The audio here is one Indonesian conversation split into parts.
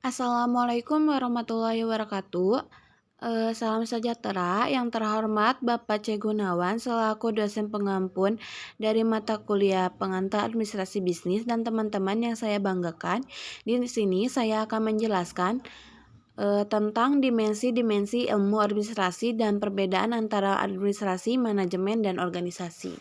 Assalamualaikum warahmatullahi wabarakatuh. Salam sejahtera yang terhormat Bapak C. Gunawan selaku dosen pengampun dari mata kuliah Pengantar Administrasi Bisnis dan teman-teman yang saya banggakan. Di sini saya akan menjelaskan tentang dimensi-dimensi ilmu administrasi dan perbedaan antara administrasi, manajemen, dan organisasi.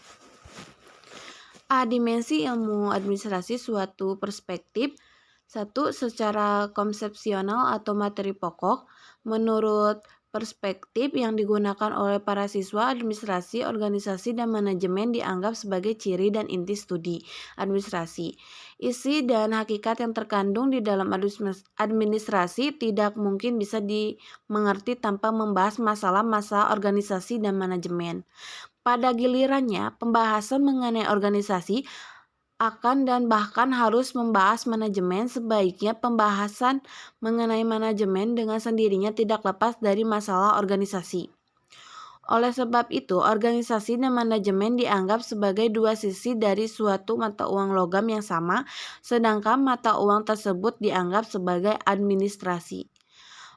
Dimensi ilmu administrasi suatu perspektif. Satu, secara konsepsional atau materi pokok. Menurut perspektif yang digunakan oleh para siswa, administrasi, organisasi, dan manajemen dianggap sebagai ciri dan inti studi administrasi. Isi dan hakikat yang terkandung di dalam administrasi tidak mungkin bisa dimengerti tanpa membahas masalah-masalah organisasi dan manajemen. Pada gilirannya, pembahasan mengenai organisasi akan dan bahkan harus membahas manajemen. Sebaiknya pembahasan mengenai manajemen dengan sendirinya tidak lepas dari masalah organisasi. Oleh sebab itu, organisasi dan manajemen dianggap sebagai dua sisi dari suatu mata uang logam yang sama, sedangkan mata uang tersebut dianggap sebagai administrasi.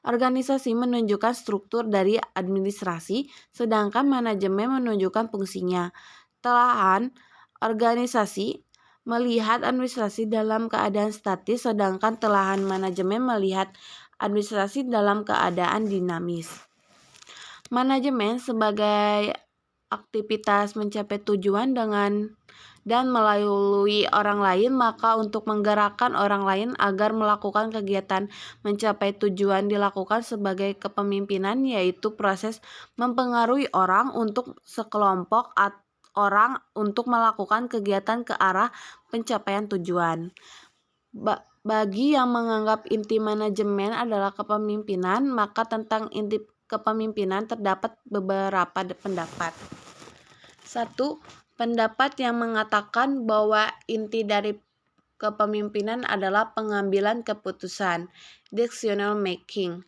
Organisasi menunjukkan struktur dari administrasi, sedangkan manajemen menunjukkan fungsinya. Telahan organisasi melihat administrasi dalam keadaan statis, sedangkan telahan manajemen melihat administrasi dalam keadaan dinamis. Manajemen sebagai aktivitas mencapai tujuan dan melalui orang lain, maka untuk menggerakkan orang lain agar melakukan kegiatan mencapai tujuan dilakukan sebagai kepemimpinan, yaitu proses mempengaruhi orang untuk sekelompok orang untuk melakukan kegiatan ke arah pencapaian tujuan. Bagi yang menganggap inti manajemen adalah kepemimpinan, maka tentang inti kepemimpinan terdapat beberapa pendapat. 1. Pendapat yang mengatakan bahwa inti dari kepemimpinan adalah pengambilan keputusan, decision making.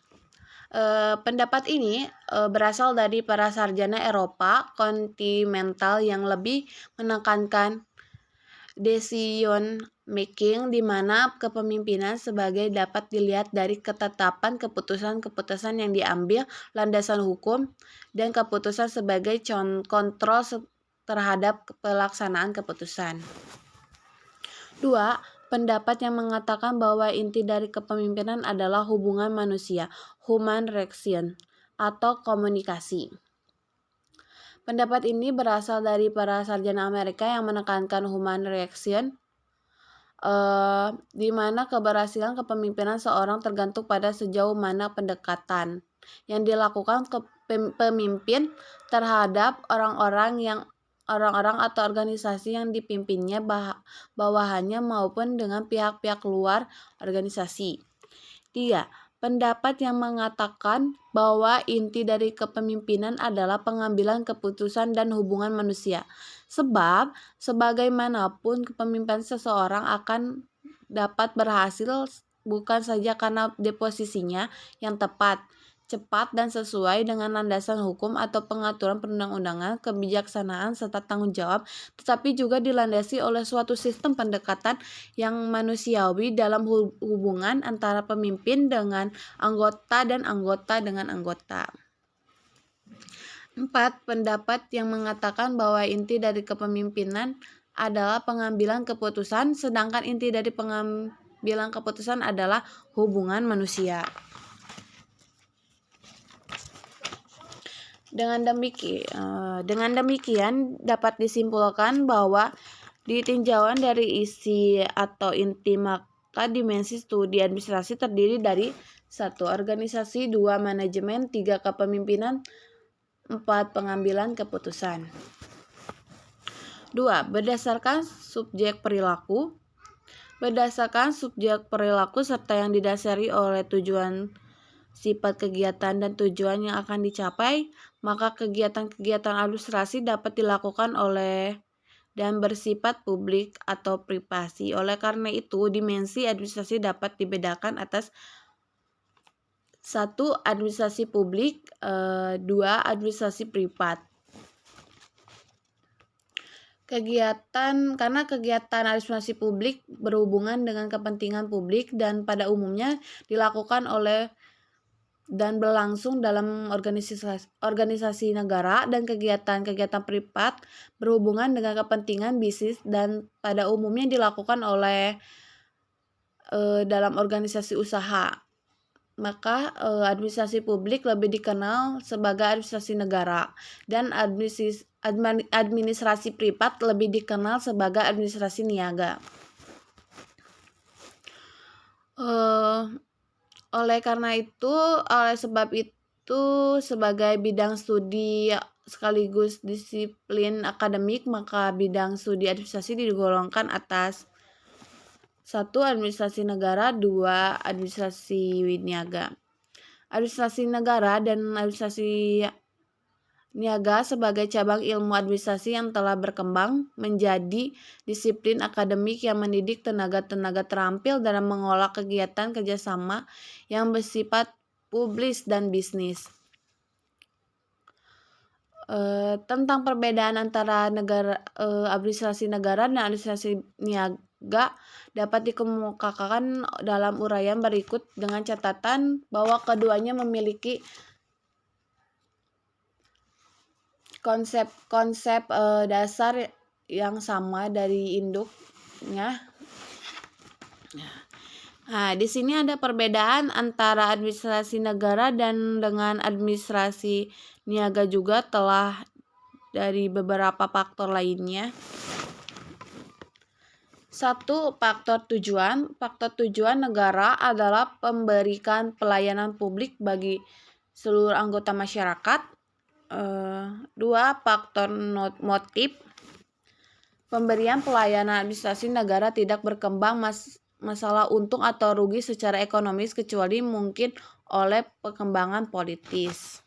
Pendapat ini berasal dari para sarjana Eropa kontinental yang lebih menekankan decision making, di mana kepemimpinan sebagai dapat dilihat dari ketetapan keputusan-keputusan yang diambil, landasan hukum, dan keputusan sebagai kontrol terhadap pelaksanaan keputusan. 2. Pendapat yang mengatakan bahwa inti dari kepemimpinan adalah hubungan manusia, human relation, atau komunikasi. Pendapat ini berasal dari para sarjana Amerika yang menekankan human relation, di mana keberhasilan kepemimpinan seorang tergantung pada sejauh mana pendekatan yang dilakukan pemimpin terhadap orang-orang atau organisasi yang dipimpinnya, bawahannya maupun dengan pihak-pihak luar organisasi. 3. Pendapat yang mengatakan bahwa inti dari kepemimpinan adalah pengambilan keputusan dan hubungan manusia. Sebab, sebagaimanapun kepemimpinan seseorang akan dapat berhasil bukan saja karena deposisinya yang tepat, cepat, dan sesuai dengan landasan hukum atau pengaturan perundang-undangan, kebijaksanaan, serta tanggung jawab, tetapi juga dilandasi oleh suatu sistem pendekatan yang manusiawi dalam hubungan antara pemimpin dengan anggota dan anggota dengan anggota. 4. Pendapat yang mengatakan bahwa inti dari kepemimpinan adalah pengambilan keputusan, sedangkan inti dari pengambilan keputusan adalah hubungan manusia. Dengan demikian dapat disimpulkan bahwa ditinjauan dari isi atau inti, maka dimensi studi administrasi terdiri dari 1. Organisasi, 2. Manajemen, 3. Kepemimpinan, 4. Pengambilan keputusan. 2. Berdasarkan subjek perilaku. Berdasarkan subjek perilaku serta yang didasari oleh tujuan, sifat kegiatan, dan tujuan yang akan dicapai, maka kegiatan-kegiatan administrasi dapat dilakukan oleh dan bersifat publik atau privasi. Oleh karena itu, dimensi administrasi dapat dibedakan atas 1. Administrasi publik, 2. Administrasi privat. Karena kegiatan administrasi publik berhubungan dengan kepentingan publik dan pada umumnya dilakukan oleh dan berlangsung dalam organisasi negara, dan kegiatan-kegiatan privat berhubungan dengan kepentingan bisnis dan pada umumnya dilakukan oleh dalam organisasi usaha. Maka administrasi publik lebih dikenal sebagai administrasi negara, dan administrasi privat lebih dikenal sebagai administrasi niaga. Oleh sebab itu, sebagai bidang studi sekaligus disiplin akademik, maka bidang studi administrasi digolongkan atas 1. Administrasi negara, 2. Administrasi niaga. Administrasi negara dan administrasi niaga sebagai cabang ilmu administrasi yang telah berkembang menjadi disiplin akademik yang mendidik tenaga-tenaga terampil dalam mengolah kegiatan kerjasama yang bersifat publis dan bisnis. Tentang perbedaan antara administrasi negara dan administrasi niaga dapat dikemukakan dalam uraian berikut dengan catatan bahwa keduanya memiliki konsep dasar yang sama dari induknya. Nah, di sini ada perbedaan antara administrasi negara dan dengan administrasi niaga juga telah dari beberapa faktor lainnya. 1. Faktor tujuan. Faktor tujuan negara adalah memberikan pelayanan publik bagi seluruh anggota masyarakat. 2. Faktor motif. Pemberian pelayanan administrasi negara tidak berkembang masalah untung atau rugi secara ekonomis kecuali mungkin oleh perkembangan politis.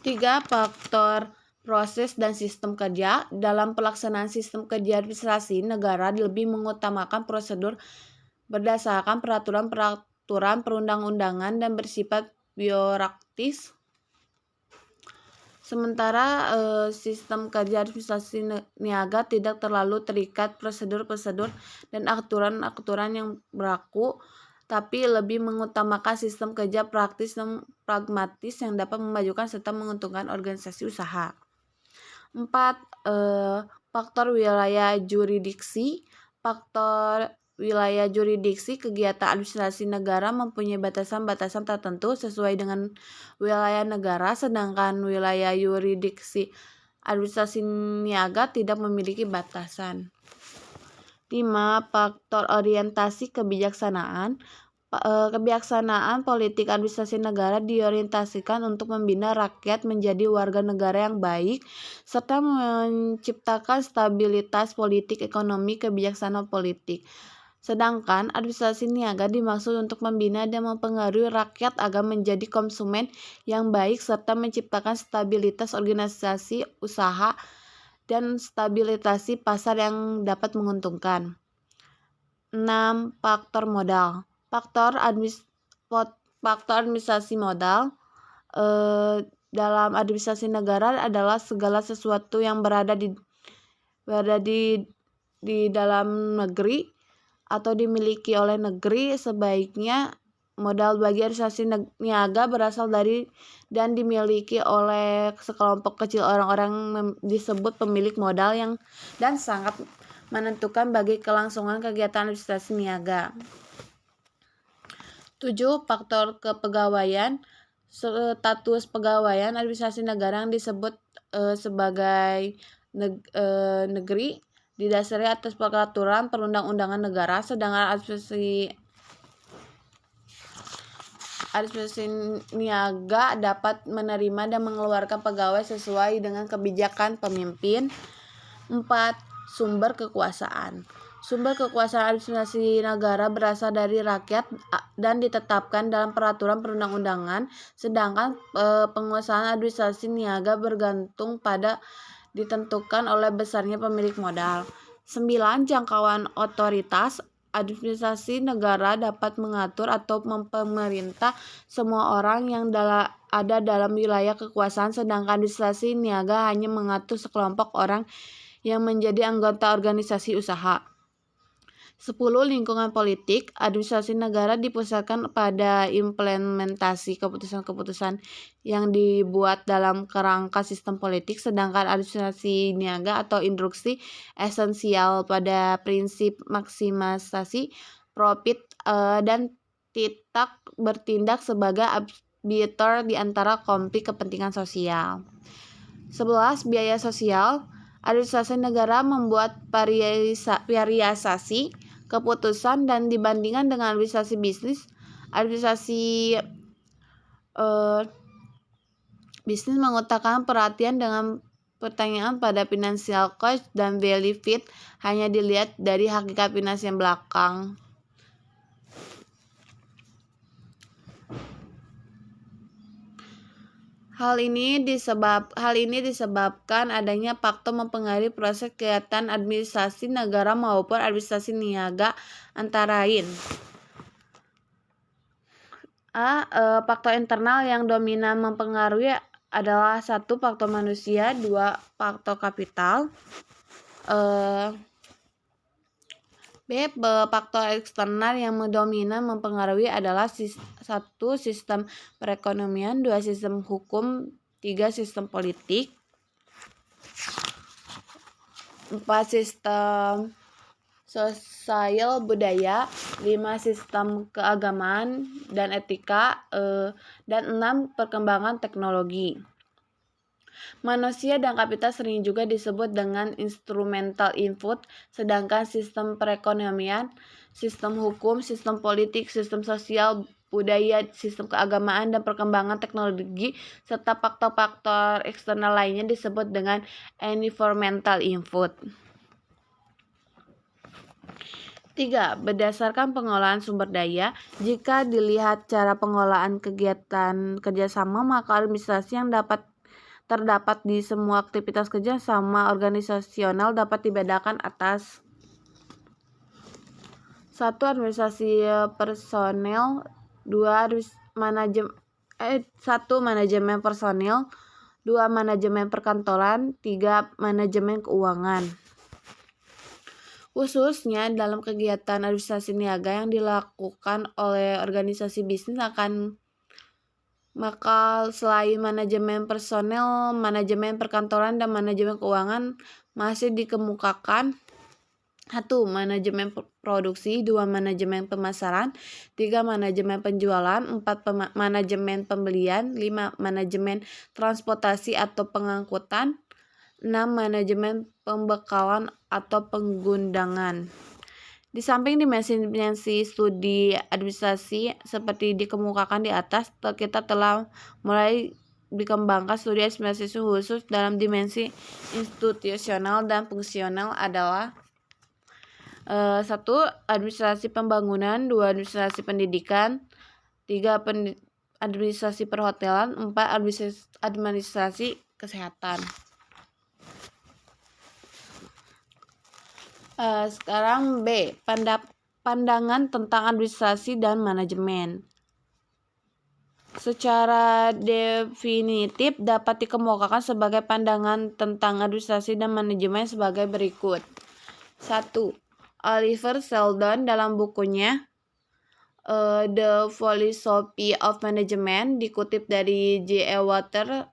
3. Faktor proses dan sistem kerja. Dalam pelaksanaan sistem kerja administrasi negara lebih mengutamakan prosedur berdasarkan peraturan perundang-undangan dan bersifat biurokratis. Sementara sistem kerja administrasi niaga tidak terlalu terikat prosedur-prosedur dan aturan-aturan yang berlaku, tapi lebih mengutamakan sistem kerja praktis dan pragmatis yang dapat memajukan serta menguntungkan organisasi usaha. 4. Faktor wilayah jurisdiksi. Faktor wilayah jurisdiksi. Kegiatan administrasi negara mempunyai batasan-batasan tertentu sesuai dengan wilayah negara, sedangkan wilayah yurisdiksi administrasi niaga tidak memiliki batasan. 5. Faktor orientasi kebijaksanaan. Kebijaksanaan politik administrasi negara diorientasikan untuk membina rakyat menjadi warga negara yang baik serta menciptakan stabilitas politik, ekonomi, kebijaksanaan politik. Sedangkan administrasi niaga dimaksud untuk membina dan mempengaruhi rakyat agar menjadi konsumen yang baik serta menciptakan stabilitas organisasi usaha dan stabilitas pasar yang dapat menguntungkan. 6. Faktor modal. Faktor administrasi modal dalam administrasi negara adalah segala sesuatu yang berada di dalam negeri atau dimiliki oleh negeri. Sebaiknya modal bagi administrasi niaga berasal dari dan dimiliki oleh sekelompok kecil orang-orang disebut pemilik modal yang dan sangat menentukan bagi kelangsungan kegiatan administrasi niaga. 7. Faktor kepegawaian. Status pegawaian administrasi negara yang disebut sebagai negeri didasari atas peraturan perundang-undangan negara, sedangkan administrasi niaga dapat menerima dan mengeluarkan pegawai sesuai dengan kebijakan pemimpin. 4. Sumber kekuasaan. Sumber kekuasaan administrasi negara berasal dari rakyat dan ditetapkan dalam peraturan perundang-undangan, sedangkan penguasaan administrasi niaga bergantung pada ditentukan oleh besarnya pemilik modal. 9. Jangkauan otoritas. Administrasi negara dapat mengatur atau memerintah semua orang yang ada dalam wilayah kekuasaan, sedangkan administrasi niaga hanya mengatur sekelompok orang yang menjadi anggota organisasi usaha. 10. Lingkungan politik. Administrasi negara dipusatkan pada implementasi keputusan-keputusan yang dibuat dalam kerangka sistem politik, sedangkan administrasi niaga atau industri esensial pada prinsip maksimisasi profit dan tidak bertindak sebagai arbiter di antara konflik kepentingan sosial. 11. Biaya sosial. Administrasi negara membuat variasi keputusan dan dibandingkan dengan administrasi bisnis. Administrasi bisnis mengutamakan perhatian dengan pertanyaan pada financial cost dan value fit hanya dilihat dari hakikat finansial belakang. Hal ini disebabkan adanya faktor mempengaruhi proses kegiatan administrasi negara maupun administrasi niaga, antara lain: faktor internal yang dominan mempengaruhi adalah 1. Faktor manusia, 2. Faktor kapital. Faktor eksternal yang dominan mempengaruhi adalah 1. Sistem perekonomian, 2. Sistem hukum, 3. Sistem politik, 4. Sistem sosial budaya, 5. Sistem keagamaan dan etika, dan 6. Perkembangan teknologi. Manusia dan kapital sering juga disebut dengan instrumental input, sedangkan sistem perekonomian, sistem hukum, sistem politik, sistem sosial budaya, sistem keagamaan, dan perkembangan teknologi, serta faktor-faktor eksternal lainnya disebut dengan environmental input. 3. Berdasarkan pengolahan sumber daya. Jika dilihat cara pengolahan kegiatan kerjasama, maka administrasi yang terdapat di semua aktivitas kerjasama organisasional dapat dibedakan atas: 1. Administrasi personel, 2. Manajemen personil, 2. Manajemen perkantoran, 3. Manajemen keuangan. Khususnya dalam kegiatan administrasi niaga yang dilakukan oleh organisasi bisnis maka selain manajemen personel, manajemen perkantoran, dan manajemen keuangan masih dikemukakan: 1. Manajemen produksi, 2. Manajemen pemasaran, 3. Manajemen penjualan, 4. Manajemen pembelian, 5. Manajemen transportasi atau pengangkutan, 6. Manajemen pembekalan atau penggundangan. Di samping dimensi studi administrasi seperti dikemukakan di atas, kita telah mulai dikembangkan studi administrasi khusus dalam dimensi institusional dan fungsional adalah: 1. Administrasi pembangunan, 2. Administrasi pendidikan, 3. Administrasi perhotelan, 4. Administrasi kesehatan. Sekarang B. Pandangan tentang administrasi dan manajemen. Secara definitif dapat dikemukakan sebagai pandangan tentang administrasi dan manajemen sebagai berikut. 1. Oliver Sheldon dalam bukunya The Philosophy of Management dikutip dari J. E. Water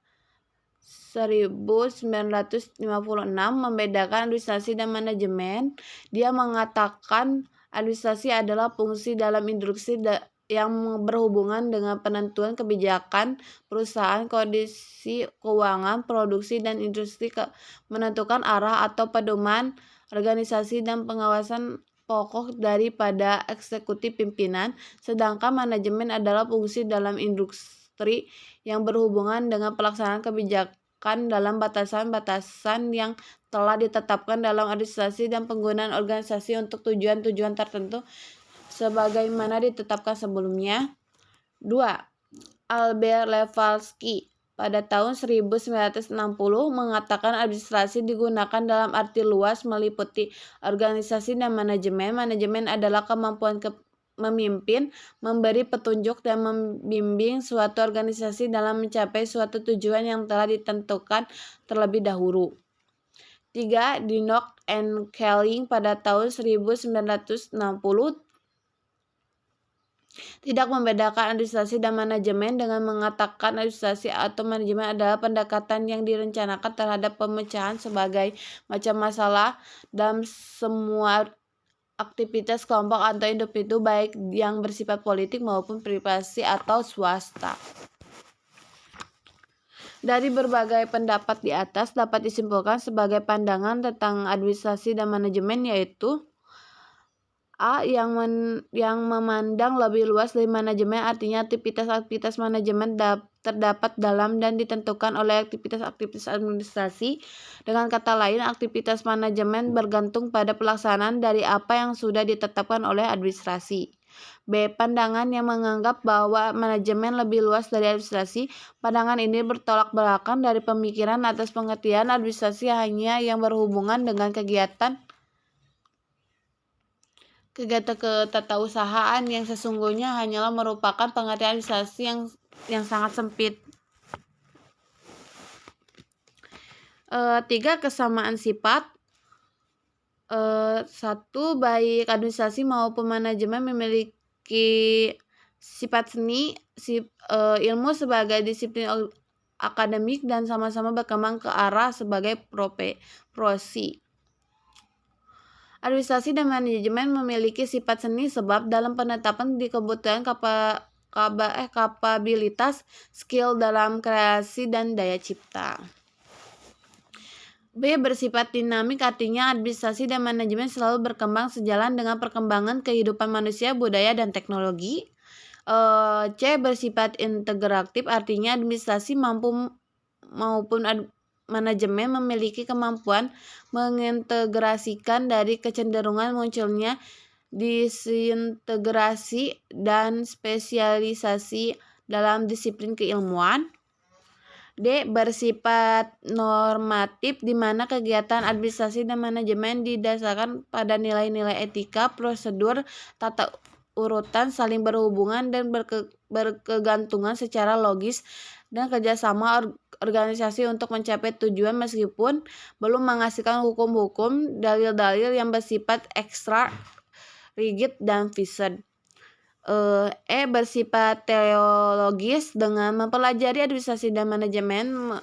1956 membedakan administrasi dan manajemen. Dia mengatakan administrasi adalah fungsi dalam industri yang berhubungan dengan penentuan kebijakan perusahaan, kondisi keuangan, produksi, dan industri, menentukan arah atau pedoman organisasi, dan pengawasan pokok daripada eksekutif pimpinan. Sedangkan manajemen adalah fungsi dalam industri yang berhubungan dengan pelaksanaan kebijakan dalam batasan-batasan yang telah ditetapkan dalam administrasi dan penggunaan organisasi untuk tujuan-tujuan tertentu sebagaimana ditetapkan sebelumnya. 2. Albert Lewalski pada tahun 1960 mengatakan administrasi digunakan dalam arti luas meliputi organisasi dan manajemen. Manajemen adalah kemampuan memimpin, memberi petunjuk, dan membimbing suatu organisasi dalam mencapai suatu tujuan yang telah ditentukan terlebih dahulu. 3. Dinok and Kelling pada tahun 1960 tidak membedakan administrasi dan manajemen dengan mengatakan administrasi atau manajemen adalah pendekatan yang direncanakan terhadap pemecahan sebagai macam masalah dalam semua aktivitas kelompok atau individu baik yang bersifat politik maupun privasi atau swasta. Dari berbagai pendapat di atas dapat disimpulkan sebagai pandangan tentang administrasi dan manajemen, yaitu A. Yang memandang lebih luas dari manajemen, artinya aktivitas-aktivitas manajemen terdapat dalam dan ditentukan oleh aktivitas-aktivitas administrasi. Dengan kata lain, aktivitas manajemen bergantung pada pelaksanaan dari apa yang sudah ditetapkan oleh administrasi. B. Pandangan yang menganggap bahwa manajemen lebih luas dari administrasi. Pandangan ini bertolak belakang dari pemikiran atas pengertian administrasi hanya yang berhubungan dengan kegiatan ketatausahaan yang sesungguhnya hanyalah merupakan pengertian administrasi yang sangat sempit. 3. Kesamaan sifat. 1. Baik administrasi maupun manajemen memiliki sifat seni, ilmu sebagai disiplin akademik dan sama-sama berkembang ke arah sebagai profesi. Administrasi dan manajemen memiliki sifat seni sebab dalam penetapan di kebutuhan kapabilitas, skill dalam kreasi dan daya cipta. B. Bersifat dinamik, artinya administrasi dan manajemen selalu berkembang sejalan dengan perkembangan kehidupan manusia, budaya, dan teknologi. C. Bersifat integratif, artinya administrasi maupun manajemen memiliki kemampuan mengintegrasikan dari kecenderungan munculnya disintegrasi dan spesialisasi dalam disiplin keilmuan. D. Bersifat normatif, di mana kegiatan administrasi dan manajemen didasarkan pada nilai-nilai etika, prosedur, tata urutan, saling berhubungan dan berkegantungan secara logis, dan kerjasama organisasi untuk mencapai tujuan meskipun belum menghasilkan hukum-hukum, dalil-dalil yang bersifat ekstra, rigid, dan fixed. E. Bersifat teologis, dengan mempelajari administrasi dan manajemen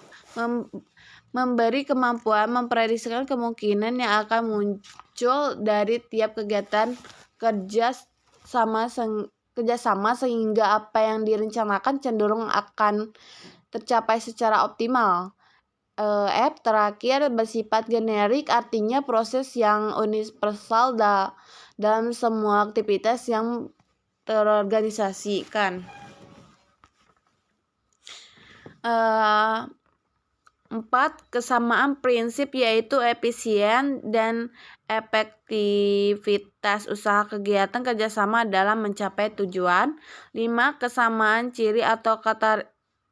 memberi kemampuan memprediksikan kemungkinan yang akan muncul dari tiap kegiatan kerjasama sehingga apa yang direncanakan cenderung akan tercapai secara optimal. F. Terakhir, bersifat generik, artinya proses yang universal dalam semua aktivitas yang terorganisasikan. 4. Kesamaan prinsip, yaitu efisien dan efektivitas usaha kegiatan kerjasama dalam mencapai tujuan. 5. Kesamaan ciri atau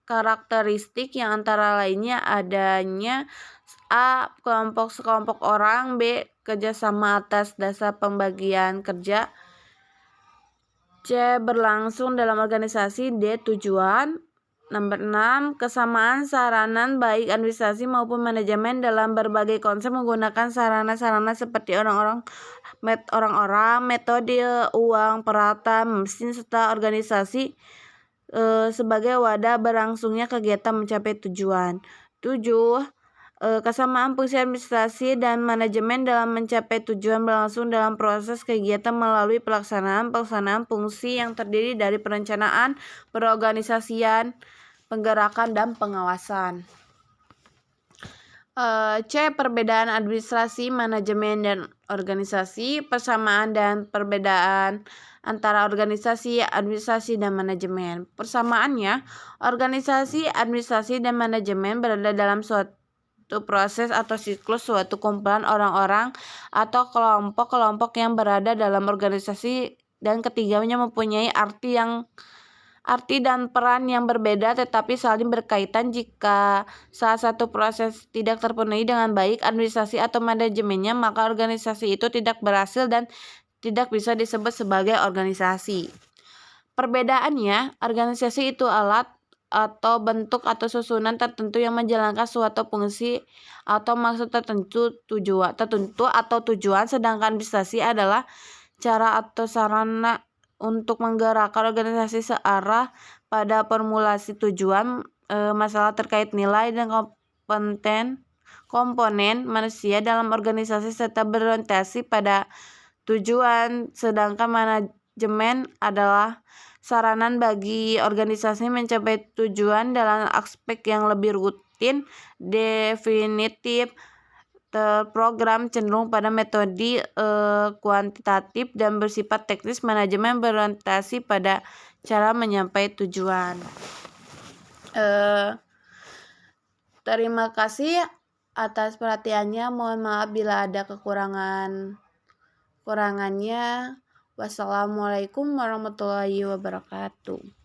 karakteristik yang antara lainnya adanya A. Sekelompok orang. B. Kerjasama atas dasar pembagian kerja. C. Berlangsung dalam organisasi. D. Tujuan. Nomor 6. Kesamaan sarana baik administrasi maupun manajemen dalam berbagai konsep menggunakan sarana-sarana seperti orang-orang, metode, uang, peralatan, mesin, serta organisasi sebagai wadah berlangsungnya kegiatan mencapai tujuan. 7. Kesamaan fungsi administrasi dan manajemen dalam mencapai tujuan berlangsung dalam proses kegiatan melalui pelaksanaan fungsi yang terdiri dari perencanaan, perorganisasian, penggerakan, dan pengawasan. C. Perbedaan administrasi, manajemen, dan organisasi. Persamaan dan perbedaan antara organisasi, administrasi, dan manajemen. Persamaannya, organisasi, administrasi, dan manajemen berada dalam suatu proses atau siklus suatu kumpulan orang-orang atau kelompok-kelompok yang berada dalam organisasi, dan ketiganya mempunyai arti dan peran yang berbeda tetapi saling berkaitan. Jika salah satu proses tidak terpenuhi dengan baik, administrasi atau manajemennya, maka organisasi itu tidak berhasil dan tidak bisa disebut sebagai organisasi. Perbedaannya, organisasi itu alat atau bentuk atau susunan tertentu yang menjalankan suatu fungsi atau maksud tertentu atau tujuan, sedangkan administrasi adalah cara atau sarana untuk menggerakkan organisasi searah pada formulasi tujuan, masalah terkait nilai dan komponen manusia dalam organisasi serta berorientasi pada tujuan, sedangkan manajemen adalah sarana bagi organisasi mencapai tujuan dalam aspek yang lebih rutin, definitif, terprogram, cenderung pada metode kuantitatif dan bersifat teknis. Manajemen berorientasi pada cara mencapai tujuan. Terima kasih atas perhatiannya. Mohon maaf bila ada kekurangannya. Wassalamualaikum warahmatullahi wabarakatuh.